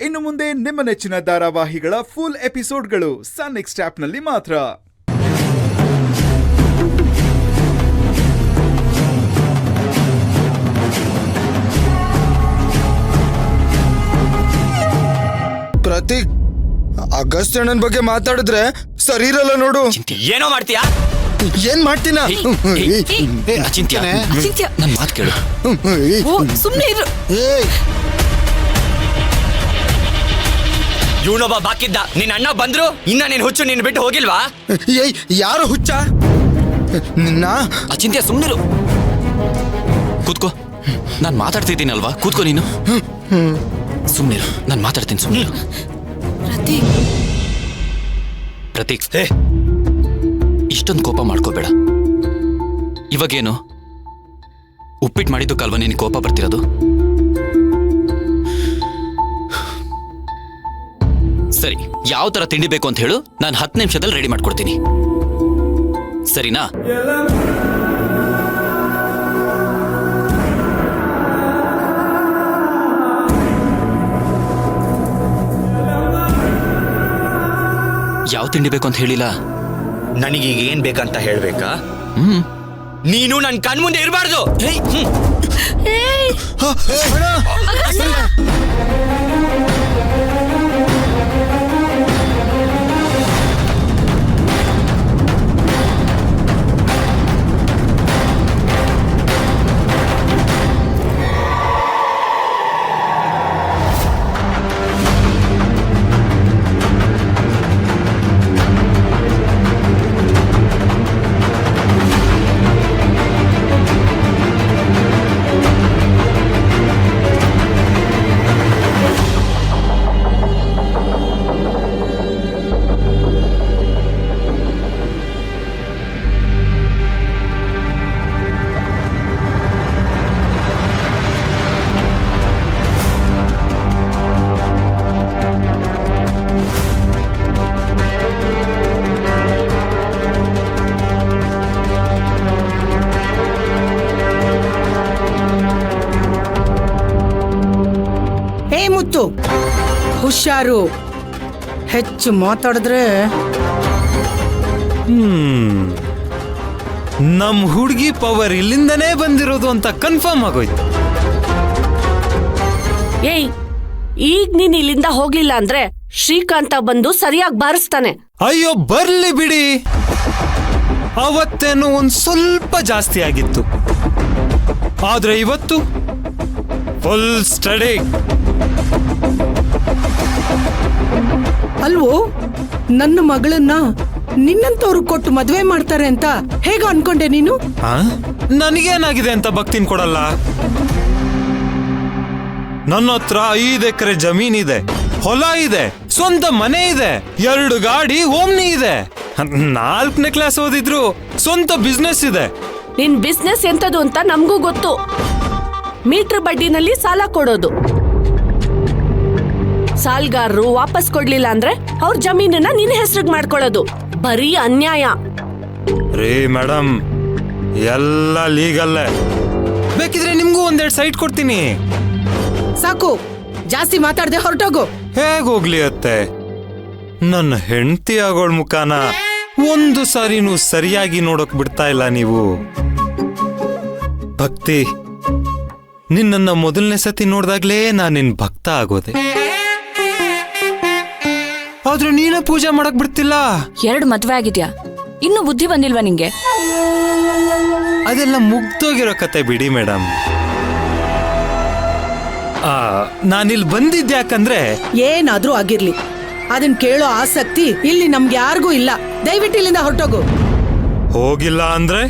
ಇನ್ನು ಮುಂದೆ ನಿಮ್ಮ ನೆಚ್ಚಿನ ಧಾರಾವಾಹಿಗಳ ಫುಲ್ ಎಪಿಸೋಡ್ಗಳು ಸನ್ ನೆಕ್ಸ್ಟ್ ಆಪ್ನಲ್ಲಿ ಮಾತ್ರ. ಪ್ರತೀಕ್, ಅಗಸ್ತ್ಯಣ್ಣನ ಬಗ್ಗೆ ಮಾತಾಡಿದ್ರೆ ಸರಿ ಇರಲ್ಲ ನೋಡು. ಏನೋ ಮಾಡ್ತೀಯಾ? ಏನ್ ಮಾಡ್ತೀನ? ನನ್ ಮಾತು ಕೇಳು. ಸುಮ್ನೆ ಇರು. ಇವನೊಬ್ಬ ಬಾಕಿದ್ದ. ನಿನ್ ಅಣ್ಣ ಬಂದ್ರು ಇನ್ನ ನೀನ್ ಹುಚ್ಚು ನಿನ್ ಬಿಟ್ಟು ಹೋಗಿಲ್ವಾ? ಯಾರು ಹುಚ್ಚ? ನಿನ್ನ ಅಚಿಂತ್ಯ ಸುಮ್ನಿರು. ಕೂತ್ಕೋ, ನಾನ್ ಮಾತಾಡ್ತಿದ್ದೀನಲ್ವಾ, ಕೂತ್ಕೋ ನೀನು. ಸುಮ್ನಿರು, ನಾನ್ ಮಾತಾಡ್ತೀನಿ, ಸುಮ್ನಿರು. ಪ್ರತೀಕ್, ಇಷ್ಟೊಂದು ಕೋಪ ಮಾಡ್ಕೋಬೇಡ. ಇವಾಗೇನು ಉಪ್ಪಿಟ್ಟು ಮಾಡಿದ್ದಕ್ಕಲ್ವಾ ನಿನ್ ಕೋಪ ಬರ್ತಿರೋದು? ಸರಿ, ಯಾವ ತರ ತಿಂಡಿ ಬೇಕು ಅಂತ ಹೇಳು, ನಾನು 10 ನಿಮಿಷದಲ್ಲಿ ರೆಡಿ ಮಾಡ್ಕೊಡ್ತೀನಿ, ಸರಿನಾ? ಯಾವ ತಿಂಡಿ ಬೇಕು ಅಂತ ಹೇಳಿಲ್ಲ. ನನಗೀಗ ಏನ್ ಬೇಕಂತ ಹೇಳ್ಬೇಕಾ? ನೀನು ನನ್ ಕಣ್ಮುಂದೆ ಇರಬಾರ್ದು. ಹುಷಾರು, ಹೆಚ್ಚು ಮಾತಾಡಿದ್ರೆ ನಮ್ ಹುಡುಗಿ ಪವರ್ ಇಲ್ಲಿಂದನೇ ಬಂದಿರೋದು ಅಂತ ಕನ್ಫರ್ಮ್ ಆಗೋಯ್ತು. ಏಯ್, ಈಗ ನೀನ್ ಇಲ್ಲಿಂದ ಹೋಗ್ಲಿಲ್ಲ ಅಂದ್ರೆ ಶ್ರೀಕಾಂತ ಬಂದು ಸರಿಯಾಗಿ ಬಾರಿಸ್ತಾನೆ. ಅಯ್ಯೋ ಬರ್ಲಿ ಬಿಡಿ, ಅವತ್ತೇನು ಒಂದ್ ಸ್ವಲ್ಪ ಜಾಸ್ತಿ ಆಗಿತ್ತು, ಆದ್ರೆ ಇವತ್ತು ಫುಲ್ ಸ್ಟಡಿ. ಅಲ್ವೋ, ನನ್ನ ಮಗಳನ್ನ ನಿನ್ನಂತವ್ರು ಕೊಟ್ಟು ಮದ್ವೆ ಮಾಡ್ತಾರೆ ಅಂತ ಹೇಗ ಅನ್ಕೊಂಡೆ ನೀನು? ನನಗೇನಾಗಿದೆ ಅಂತ ಭಕ್ತಿನ್ ಕೊಡಲ್ಲ. ನನ್ನ ಹತ್ರ 5 ಎಕರೆ ಜಮೀನಿದೆ, ಹೊಲ ಇದೆ, ಸ್ವಂತ ಮನೆ ಇದೆ, 2 ಗಾಡಿ ಓಮ್ನಿ ಇದೆ, 4ನೇ ಕ್ಲಾಸ್ ಓದಿದ್ರು, ಸ್ವಂತ ಬಿಸ್ನೆಸ್ ಇದೆ. ನಿನ್ ಬಿಸ್ನೆಸ್ ಎಂತದು ಅಂತ ನಮಗೂ ಗೊತ್ತು. ಮೀಟರ್ ಬಡ್ಡಿನಲ್ಲಿ ಸಾಲ ಕೊಡೋದು. ಸಾಲ್ಗಾರರು ವಾಪಸ್ ಕೊಡ್ಲಿಲ್ಲ ಅಂದ್ರೆ ಅವ್ರ ಜಮೀನನ್ನ ನಿನ್ನ ಹೆಸರಿಗೆ ಮಾಡ್ಕೊಳ್ಳೋದು. ಬರೀ ಅನ್ಯಾಯ. ರೇ ಮೇಡಮ್, ಎಲ್ಲ ಲೀಗಲ್ಲೇ. ಬೇಕಿದ್ರೆ ನಿಮ್ಗೂ 1-2 ಸೈಟ್ ಕೊಡ್ತೀನಿ. ಸಾಕು, ಜಾಸ್ತಿ ಮಾತಾಡದೆ ಹೊರಟೋಗು. ಹೇಗೋಗ್ಲಿ ಅತ್ತೆ, ನನ್ನ ಹೆಂಡತಿ ಆಗೋಳ್ ಮುಖಾನ ಒಂದು ಸಾರಿನೂ ಸರಿಯಾಗಿ ನೋಡೋಕ್ ಬಿಡ್ತಾ ಇಲ್ಲ ನೀವು. ಭಕ್ತಿ, ನಿನ್ನ ಮೊದಲನೇ ಸತಿ ನೋಡ್ದಾಗ್ಲೇ ನಾನ್ ನಿನ್ ಭಕ್ತ ಆಗೋದೆ, ಆದ್ರೆ ನೀನೇ ಪೂಜೆ ಮಾಡಕ್ ಬಿಡ್ತಿಲ್ಲ. 2 ಮದ್ವೆ ಆಗಿದ್ಯಾ, ಇನ್ನು ಬುದ್ಧಿ ಬಂದಿಲ್ವಾ ನಿಂಗೆ? ಅದೆಲ್ಲ ಮುಗ್ದೋಗಿರೋ ಕತೆ ಬಿಡಿ ಮೇಡಮ್. ನಾನಿಲ್ಲಿ ಬಂದಿದ್ಯಾಕಂದ್ರೆ ಏನಾದ್ರೂ ಆಗಿರ್ಲಿ, ಅದನ್ ಕೇಳೋ ಆಸಕ್ತಿ ಇಲ್ಲಿ ನಮ್ಗೆ ಯಾರಿಗೂ ಇಲ್ಲ. ದಯವಿಟ್ಟು ಇಲ್ಲಿಂದ ಹೊರಟೋಗು. ಹೋಗಿಲ್ಲ ಅಂದ್ರೆ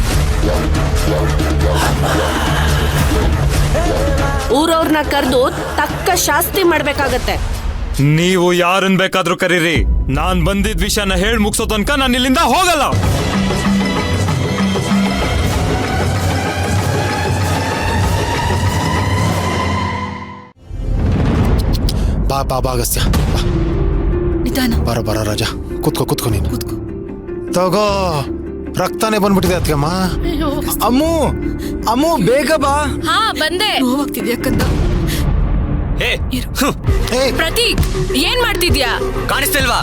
ಊರವ್ರನ್ನ ಕರೆದು ತಕ್ಕ ಶಾಸ್ತಿ ಮಾಡ್ಬೇಕಾಗತ್ತೆ. ನೀವು ಯಾರನ್ ಬೇಕಾದ್ರೂ ಕರೀರಿ, ನಾನ್ ಬಂದಿದ್ ವಿಷಯನ ಹೇಳ್ ಮುಗಿಸೋ ತನಕ ನಾನು ಇಲ್ಲಿಂದ ಹೋಗಲ್ಲ. ಬಾ ಬಾ ಬಾ ಅಗಸ್ತ್ಯ, ನಿಧಾನ. ಬರ ರಾಜ, ಕುತ್ಕೋ ನೀನು. ತಗೋ, ರಕ್ತಾನೆ ಬಂದ್ಬಿಟ್ಟಿದೆ ಅತ್ಕಮ್ಮ. ಅಮ್ಮು ಬೇಗ ಬಾ. ಹಾ ಬಂದೆ. ನೋವಾಗ್ತಿದ್ಯಾ ಕಂದ? ಏ ಏಯ್ ಪ್ರತೀಕ್ ಏನ್ ಮಾಡ್ತಿದ್ಯಾ? ಕಾಣಿಸ್ತಿಲ್ವಾ?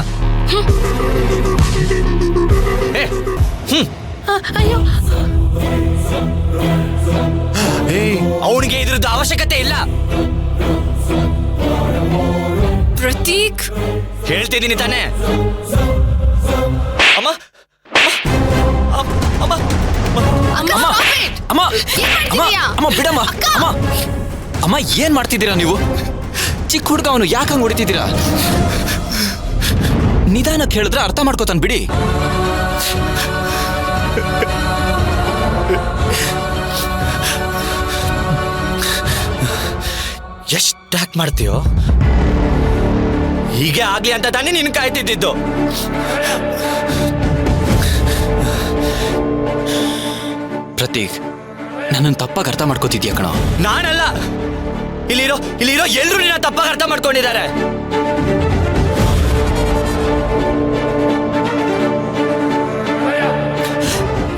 ಏ ಅಯ್ಯೋ ಏಯ್ ಅವನಿಗೆ ಇದ್ರದ್ದು ಅವಶ್ಯಕತೆ ಇಲ್ಲ. ಪ್ರತೀಕ್ ಹೇಳ್ತಿದ್ದೀನಿ ತಾನೇ. ಅಮ್ಮ ಅಮ್ಮ ಅಮ್ಮ ಅಮ್ಮ stop it! ಅಮ್ಮ ಏನ್ ಮಾಡ್ತಿದೀಯಾ? ಅಮ್ಮ ಬಿಡಮ್ಮ. ಅಮ್ಮ ಅಮ್ಮ ಏನ್ ಮಾಡ್ತಿದ್ದೀರಾ ನೀವು? ಚಿಕ್ಕ ಹುಡುಗ ಅವನು ಯಾಕೆ ಹಂಗೆ ಹೊಡಿತಿದ್ದೀರಾ? ನಿಧಾನಕ್ಕೆ ಹೇಳಿದ್ರೆ ಅರ್ಥ ಮಾಡ್ಕೋತಾನೆ ಬಿಡಿ. ಎಷ್ಟು ಯಾಕೆ ಮಾಡ್ತೀಯೋ? ಹೀಗೆ ಆಗ್ಲಿ ಅಂತ ತಾನೇ ನಿನ್ ಕಾಯ್ತಿದ್ದಿದ್ದು. ಪ್ರತೀಕ್, ನನ್ನನ್ನು ತಪ್ಪಾಗಿ ಅರ್ಥ ಮಾಡ್ಕೋತಿದ್ಯಾ ಕಣೋ? ನಾನಲ್ಲ, ಇಲ್ಲಿರೋ ಎಲ್ರು ನಿನ್ನ ತಪ್ಪಾಗಿ ಅರ್ಥ ಮಾಡ್ಕೊಂಡಿದ್ದಾರೆ.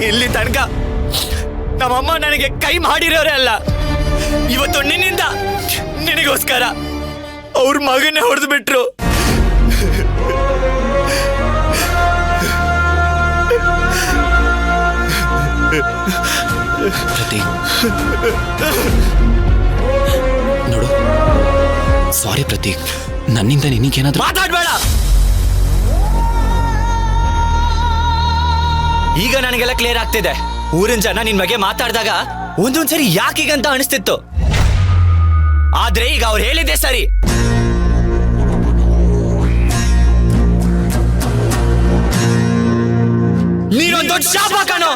ಇಲ್ಲಿ ತನಕ ನಮ್ಮಮ್ಮ ನನಗೆ ಕೈ ಮಾಡಿರೋರೇ ಅಲ್ಲ, ಇವತ್ತು ನಿನ್ನಿಂದ ನಿನಗೋಸ್ಕರ ಅವ್ರ ಮಗನ್ನೇ ಹೊಡೆದು ಬಿಟ್ರು. ಪ್ರತೀಕ್ ನೋಡು, ಸಾರಿ ಪ್ರತೀಕ್, ನನ್ನಿಂದ ನಿನಗೇನಾದ್ರೂ ಮಾತಾಡ್ಬೇಡ. ಈಗ ನನಗೆಲ್ಲ ಕ್ಲಿಯರ್ ಆಗ್ತಿದೆ. ಊರಿನ ಜನ ನಿನ್ ಬಗ್ಗೆ ಮಾತಾಡಿದಾಗ ಒಂದೊಂದ್ಸರಿ ಯಾಕೀಗಂತ ಅನಿಸ್ತಿತ್ತು, ಆದ್ರೆ ಈಗ ಅವ್ರು ಹೇಳಿದ್ದೆ ಸರಿ. ನೀನೊಂದು ದೊಡ್ಡ ಶಾಪ ಕಣೋ.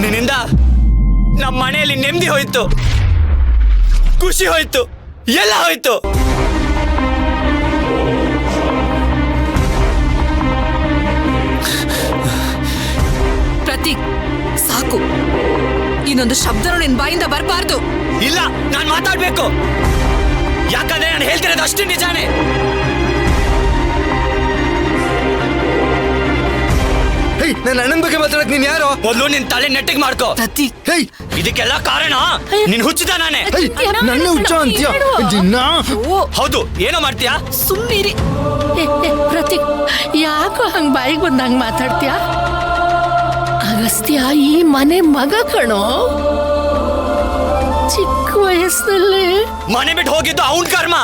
ನಿನ್ನಿಂದ ನಮ್ಮ ಮನೆಯಲ್ಲಿ ನೆಮ್ಮದಿ ಹೋಯ್ತು, ಖುಷಿ ಹೋಯ್ತು, ಎಲ್ಲ ಹೋಯ್ತು. ಪ್ರತೀಕ್ ಸಾಕು, ಇನ್ನೊಂದು ಶಬ್ದನೂ ನಿನ್ ಬಾಯಿಂದ ಬರಬಾರ್ದು. ಇಲ್ಲ, ನಾನು ಮಾತಾಡ್ಬೇಕು. ಯಾಕಂದ್ರೆ ನಾನು ಹೇಳ್ತಿರೋದು ಅಷ್ಟು ನಿಜಾನೇ. ನನ್ನ ಅಣ್ಣನ ಬಗ್ಗೆ ಮಾತಾಡಕ್ ನೀನ್ ಯಾರು? ಮೊದಲು ನಿನ್ ತಲೆ ನೆಟ್ಟಿಗೆ ಮಾಡ್ಕೋ. ಪ್ರತೀಕ್ ಹೇಯ್ ಇದಕ್ಕೆಲ್ಲ ಕಾರಣ ನಿನ್ ಹುಚ್ಚಿದ ನಾನೇ. ನನ್ನ ಹುಚ್ಚ ಅಂತೀಯ? ಹೌದು, ಏನೋ ಮಾಡ್ತೀಯಾ? ಸುಮ್ಮನಿರಿ. ಪ್ರತೀಕ್, ಯಾಕೋ ಹಂಗ್ ಬಾಯಿಗೆ ಬಂದಂಗ್ ಮಾತಾಡ್ತೀಯ? ಅಗಸ್ತ್ಯ ಈ ಮನೆ ಮಗ ಕಣೋ. ಚಿಕ್ಕ ವಯಸ್ಸಿನಲ್ಲಿ ಮನೆ ಬಿಟ್ಟು ಹೋಗಿದ್ದು ಅವನ್ ಕರ್ಮ.